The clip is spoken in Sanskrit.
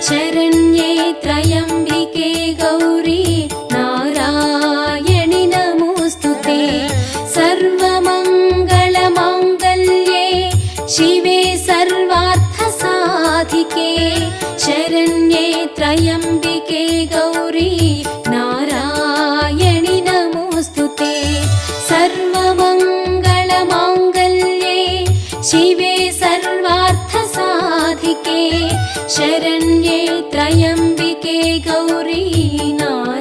शरण्ये त्र्यम्बिके गौरी नारायणि नमोऽस्तुते। सर्वमङ्गलमाङ्गल्ये शिवे सर्वार्थसाधिके शरण्ये त्र्यम्बिके गौरी नारायणि नमोऽस्तुते। सर्वमङ्गलमाङ्गल्ये शिवे सर्वार्थसाधिके शरण्ये त्र्यम्बिके गौरी नारायणि